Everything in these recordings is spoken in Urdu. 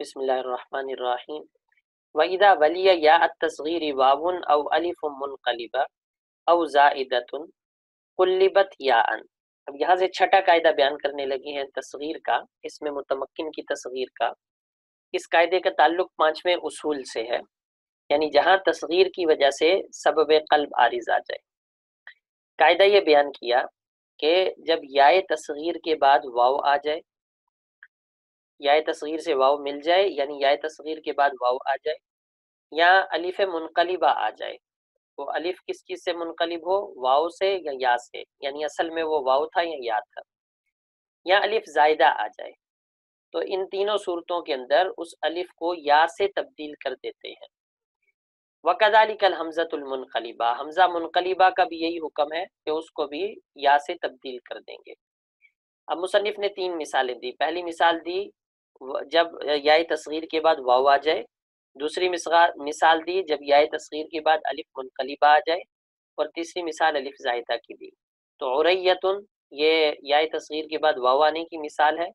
بسم اللہ الرحمن الرحیم وَإِذَا وَلِيَ يَاءَ التَّصْغِيرِ وَاوٌ أَوْ أَلِفٌ مُنْقَلِبَةٌ أَوْ زَائِدَةٌ قُلِّبَتْ یاءً۔ اب یہاں سے چھٹا قاعدہ بیان کرنے لگی ہیں تصغیر کا، اس میں متمکن کی تصغیر کا۔ اس قاعدے کا تعلق پانچویں اصول سے ہے، یعنی جہاں تصغیر کی وجہ سے سبب قلب عارض آ جائے۔ قاعدہ یہ بیان کیا کہ جب یائے تصغیر کے بعد واو آ جائے، یائے تصغیر سے واو مل جائے، یعنی یائے تصغیر کے بعد واو آ جائے، یا الف منقلبہ آ جائے۔ وہ الف کس چیز سے منقلب ہو، واو سے یا یا سے، یعنی اصل میں وہ واو تھا یا یا تھا، یا الف زائدہ آ جائے، تو ان تینوں صورتوں کے اندر اس الف کو یا سے تبدیل کر دیتے ہیں۔ وَكَذَلِكَ الْحَمْزَةُ الْمُنْقَلِبَةُ، حمزہ منقلبہ کا بھی یہی حکم ہے کہ اس کو بھی یا سے تبدیل کر دیں گے۔ اب مصنف نے تین مثالیں دی۔ پہلی مثال دی جب یائے تصغیر کے بعد واو آ جائے، دوسری مثال دی جب یائے تصغیر کے بعد الف منقلبہ آ جائے، اور تیسری مثال الف زائدہ کی دی۔ تو عریتن یہ یائے تصغیر کے بعد واو آنے کی مثال ہے،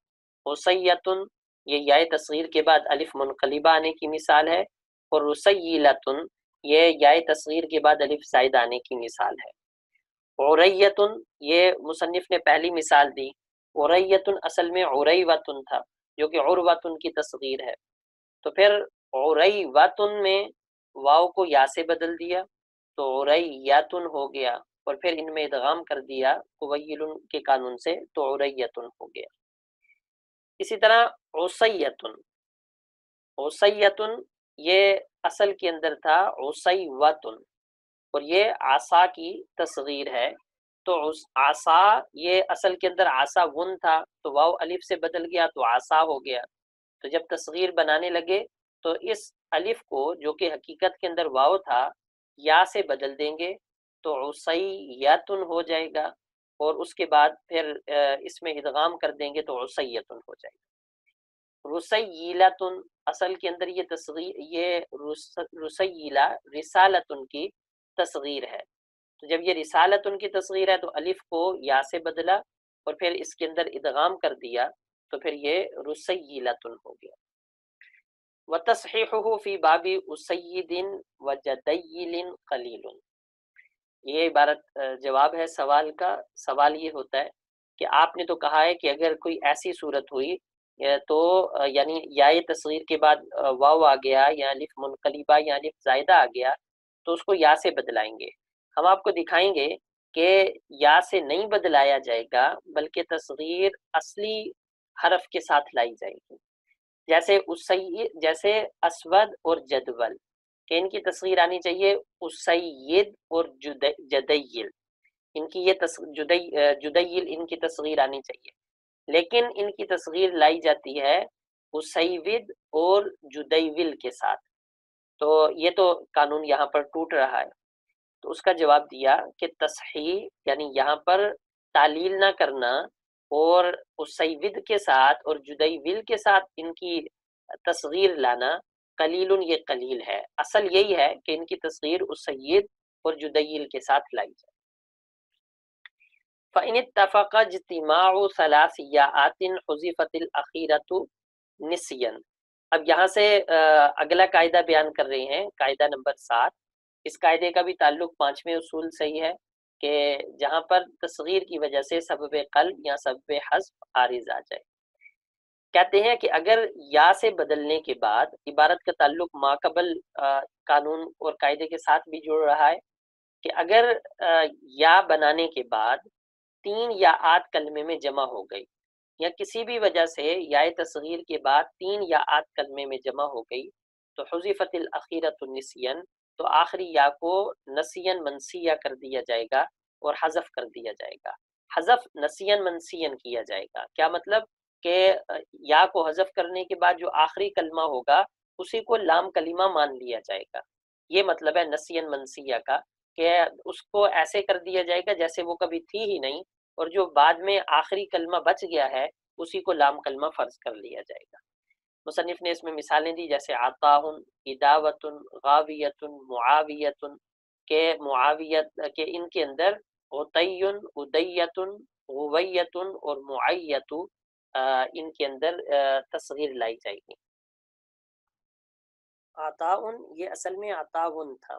حسیتن یہ یائے تصغیر کے بعد الف منقلبہ آنے کی مثال ہے، اور رسیلتن یہ یائے تصغیر کے بعد الف زائدہ آنے کی مثال ہے۔ عریتن یہ مصنف نے پہلی مثال دی، عریتن اصل میں عریوتن تھا جو کہ عروتن کی تصغیر ہے، تو پھر عریوتن میں واو کو یا سے بدل دیا تو عریتن ہو گیا، اور پھر ان میں ادغام کر دیا قویل کے قانون سے تو عریتن ہو گیا۔ اسی طرح عصیتن، عصیتن یہ اصل کے اندر تھا عصیوتن، اور یہ عصا کی تصغیر ہے، تو عصا یہ اصل کے اندر عصا ون تھا تو واو الف سے بدل گیا تو عصا ہو گیا۔ تو جب تصغیر بنانے لگے تو اس الف کو جو کہ حقیقت کے اندر واو تھا یا سے بدل دیں گے تو عصیتن ہو جائے گا، اور اس کے بعد پھر اس میں ادغام کر دیں گے تو عصیتن ہو جائے گا۔ رسیلتن اصل کے اندر یہ تصغیر، یہ رسیلہ رسالتن کی تصغیر ہے، تو جب یہ رسالتن کی تصغیر ہے تو الف کو یا سے بدلا اور پھر اس کے اندر ادغام کر دیا تو پھر یہ رسیلتن ہو گیا۔ وتصحیحہ فی باب اسید وجدیل قلیل، یہ عبارت جواب ہے سوال کا۔ سوال یہ ہوتا ہے کہ آپ نے تو کہا ہے کہ اگر کوئی ایسی صورت ہوئی تو یعنی یائے تصغیر کے بعد واو آ گیا یا الف منقلبہ یا الف زائدہ آ گیا تو اس کو یا سے بدلائیں گے۔ ہم آپ کو دکھائیں گے کہ یا سے نہیں بدلایا جائے گا بلکہ تصغیر اصلی حرف کے ساتھ لائی جائے گی، جیسے اسود اور جدول، کہ ان کی تصغیر آنی چاہیے اسید اور جدیل، ان کی یہ جدیل ان کی تصغیر آنی چاہیے، لیکن ان کی تصغیر لائی جاتی ہے اسیود اور جدیول کے ساتھ، تو یہ تو قانون یہاں پر ٹوٹ رہا ہے۔ تو اس کا جواب دیا کہ تصحیح یعنی یہاں پر تعلیل نہ کرنا اور اسیود کے ساتھ اور جدیول کے ساتھ ان کی تصغیر لانا قلیل، یہ قلیل ہے، اصل یہی ہے کہ ان کی تصغیر اسید اور جدیل کے ساتھ لائی جائے۔ فَإِنِ اتَّفَقَ اجْتِمَاعُ ثَلَاثِ یَاءَاتٍ حُذِفَتِ الْأَخِیرَةُ نِسْیًا۔ اب یہاں سے اگلا قاعدہ بیان کر رہے ہیں، قاعدہ نمبر 7۔ اس قاعدے کا بھی تعلق پانچویں اصول سے ہی ہے کہ جہاں پر تصغیر کی وجہ سے سبب قلب یا سبب حذف عارض آ جائے۔ کہتے ہیں کہ اگر یا سے بدلنے کے بعد، عبارت کا تعلق ماقبل قانون اور قاعدے کے ساتھ بھی جڑ رہا ہے، کہ اگر یا بنانے کے بعد 3 یاءات کلمے میں جمع ہو گئی، یا کسی بھی وجہ سے یا تصغیر کے بعد 3 یاءات کلمے میں جمع ہو گئی تو حذفت الاخیرۃ نسیاً، تو آخری یا کو نسیاً منسیہ کر دیا جائے گا اور حذف کر دیا جائے گا۔ حذف نسیاً منسیاً کیا جائے گا، کیا مطلب کہ یا کو حذف کرنے کے بعد جو آخری کلمہ ہوگا اسی کو لام کلمہ مان لیا جائے گا، یہ مطلب ہے نسیاً منسیہ کا، کہ اس کو ایسے کر دیا جائے گا جیسے وہ کبھی تھی ہی نہیں، اور جو بعد میں آخری کلمہ بچ گیا ہے اسی کو لام کلمہ فرض کر لیا جائے گا۔ مصنف نے اس میں مثالیں دی جیسے عطاء، اداوۃ، غاویۃ، معاویۃ، کہ معاویت کہ ان کے اندر عطی، ادیۃ، غویۃ اور معیۃ ان کے اندر تصغیر لائی جائے گی۔ عطاؤن یہ اصل میں عطاؤن تھا،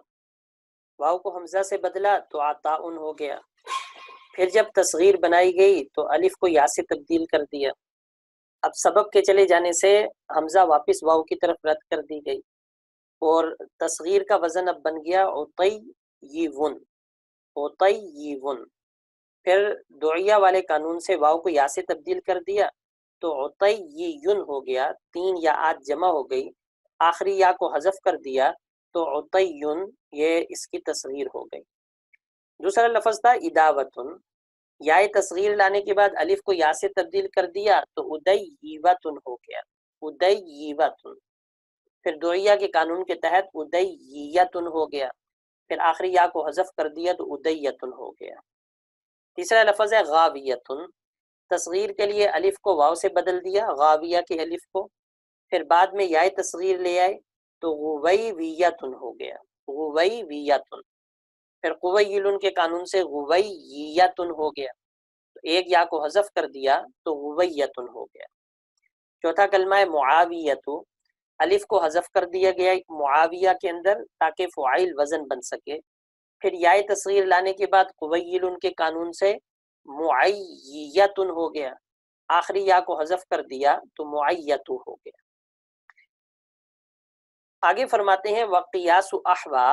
واو کو حمزہ سے بدلا تو عطاؤن ہو گیا، پھر جب تصغیر بنائی گئی تو الف کو یا سے تبدیل کر دیا، اب سبب کے چلے جانے سے حمزہ واپس واو کی طرف رد کر دی گئی اور تصغیر کا وزن اب بن گیا عطیون، عطیون، پھر دعیہ والے قانون سے واو کو یا سے تبدیل کر دیا تو عطیون ہو گیا، تین یا آج جمع ہو گئی، آخری یا کو حذف کر دیا تو عطیون یہ اس کی تصغیر ہو گئی۔ دوسرا لفظ تھا اداوتن، یا تصغیر لانے کے بعد الف کو یا سے تبدیل کر دیا تو ادیوتن ہو گیا، ادیوتن، پھر دعیہ کے قانون کے تحت ادیتن ہو گیا، پھر آخری یا کو حذف کر دیا تو ادیتن ہو گیا۔ تیسرا لفظ ہے غاویتن، تصغیر کے لیے الف کو واو سے بدل دیا، غاویہ کے الف کو، پھر بعد میں یا تصغیر لے آئے تو غویویتن ہو گیا، غویویتن، پھر قویلن کے قانون سے غوییتن ہو گیا، تو ایک یا کو حذف کر دیا تو غویتن ہو گیا۔ چوتھا کلمہ ہے معاویتو، الف کو حذف کر دیا گیا معاویہ کے اندر تاکہ فعیل وزن بن سکے، پھر یا تصغیر لانے کے بعد قویلن کے قانون سے معیتن ہو گیا، آخری یا کو حذف کر دیا تو معیتو ہو گیا۔ آگے فرماتے ہیں وقیاس احوا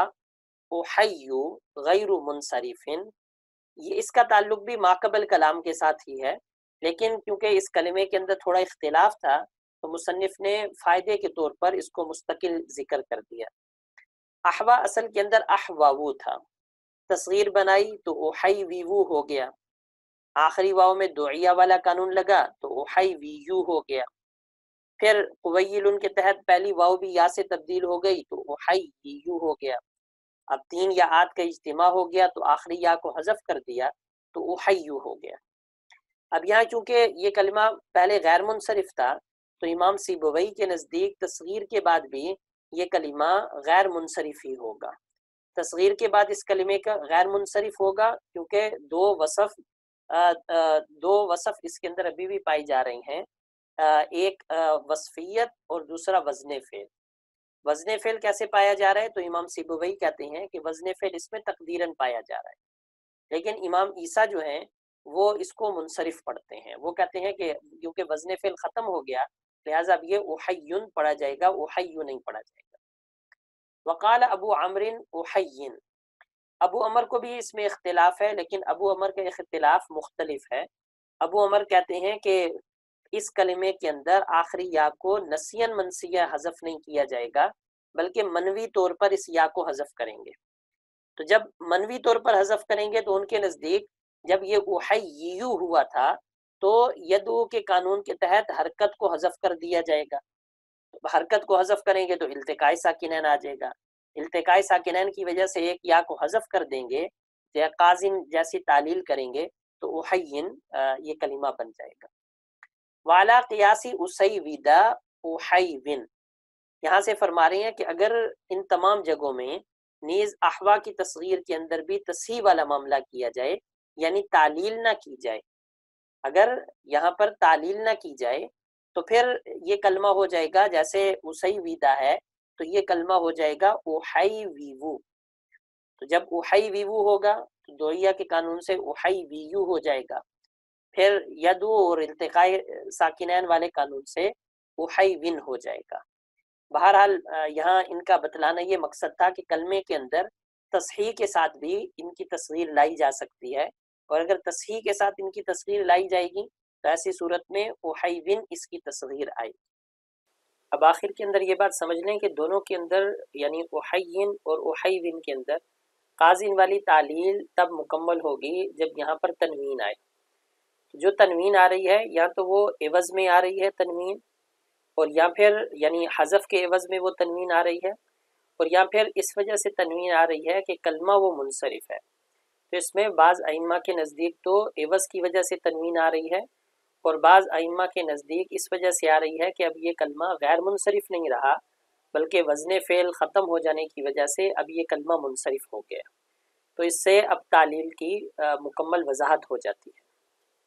احیو غیر منصرف، یہ اس کا تعلق بھی ماقبل کلام کے ساتھ ہی ہے، لیکن کیونکہ اس کلمے کے اندر تھوڑا اختلاف تھا تو مصنف نے فائدے کے طور پر اس کو مستقل ذکر کر دیا۔ احوا اصل کے اندر احواو تھا، تصغیر بنائی تو احیویو ہو گیا، آخری واو میں دعیہ والا قانون لگا تو احیویو ہو گیا، پھر قویلن کے تحت پہلی واو بھی یا سے تبدیل ہو گئی تو احییو ہو گیا، اب تین یا آت کا اجتماع ہو گیا تو آخری یا کو حذف کر دیا تو احیو ہو گیا۔ اب یہاں چونکہ یہ کلمہ پہلے غیر منصرف تھا تو امام سیبوی کے نزدیک تصغیر کے بعد بھی یہ کلمہ غیر منصرف ہی ہوگا، تصغیر کے بعد اس کلمے کا غیر منصرف ہوگا کیونکہ دو وصف اس کے اندر ابھی بھی پائی جا رہی ہیں، ایک وصفیت اور دوسرا وزن فعل۔ وزن فعل کیسے پایا جا رہا ہے تو امام سیبوی کہتے ہیں کہ وزن فعل اس میں تقدیراً پایا جا رہا ہے، لیکن امام عیسیٰ جو ہیں وہ اس کو منصرف پڑھتے ہیں، وہ کہتے ہیں کہ کیونکہ وزن فعل ختم ہو گیا لہٰذا اب یہ احیون پڑھا جائے گا، احیو نہیں پڑھا جائے گا۔ وقال ابو عمرو احین، ابو عمر کو بھی اس میں اختلاف ہے، لیکن ابو عمر کا اختلاف مختلف ہے۔ ابو عمر کہتے ہیں کہ اس کلمے کے اندر آخری یا کو نسین منسیہ حذف نہیں کیا جائے گا بلکہ منوی طور پر اس یا کو حذف کریں گے، تو جب منوی طور پر حذف کریں گے تو ان کے نزدیک جب یہ احییو ہوا تھا تو یدو کے قانون کے تحت حرکت کو حذف کر دیا جائے گا، حرکت کو حذف کریں گے تو التقاء ساکنین آ جائے گا، التقاء ساکنین کی وجہ سے ایک یا کو حذف کر دیں گے یا قازن جیسی تعلیل کریں گے تو احین یہ کلمہ بن جائے گا۔ والا قیاسی اسیودا احیون، یہاں سے فرما رہے ہیں کہ اگر ان تمام جگہوں میں نیز احوا کی تصغیر کے اندر بھی تصحیح والا معاملہ کیا جائے یعنی تعلیل نہ کی جائے، اگر یہاں پر تعلیل نہ کی جائے تو پھر یہ کلمہ ہو جائے گا جیسے اسیودا ہے تو یہ کلمہ ہو جائے گا احیویو، تو جب احیویو ہوگا تو دوئیہ کے قانون سے احیویو ہو جائے گا، پھر یدو اور التقاء ساکنین والے قانون سے احیون ہو جائے گا۔ بہرحال یہاں ان کا بتلانا یہ مقصد تھا کہ کلمے کے اندر تصحیح کے ساتھ بھی ان کی تصغیر لائی جا سکتی ہے، اور اگر تصحیح کے ساتھ ان کی تصغیر لائی جائے گی تو ایسی صورت میں احیون اس کی تصغیر آئے گی۔ اب آخر کے اندر یہ بات سمجھ لیں کہ دونوں کے اندر یعنی احیین اور احیون کے اندر قازن والی تعلیل تب مکمل ہوگی جب یہاں پر تنوین آئے، جو تنوین آ رہی ہے یا تو وہ عوض میں آ رہی ہے تنوین، اور یا پھر یعنی حذف کے عوض میں وہ تنوین آ رہی ہے، اور یا پھر اس وجہ سے تنوین آ رہی ہے کہ کلمہ وہ منصرف ہے، تو اس میں بعض ائمہ کے نزدیک تو عوض کی وجہ سے تنوین آ رہی ہے، اور بعض ائمہ کے نزدیک اس وجہ سے آ رہی ہے کہ اب یہ کلمہ غیر منصرف نہیں رہا بلکہ وزن فعل ختم ہو جانے کی وجہ سے اب یہ کلمہ منصرف ہو گیا، تو اس سے اب تعلیل کی مکمل وضاحت ہو جاتی ہے۔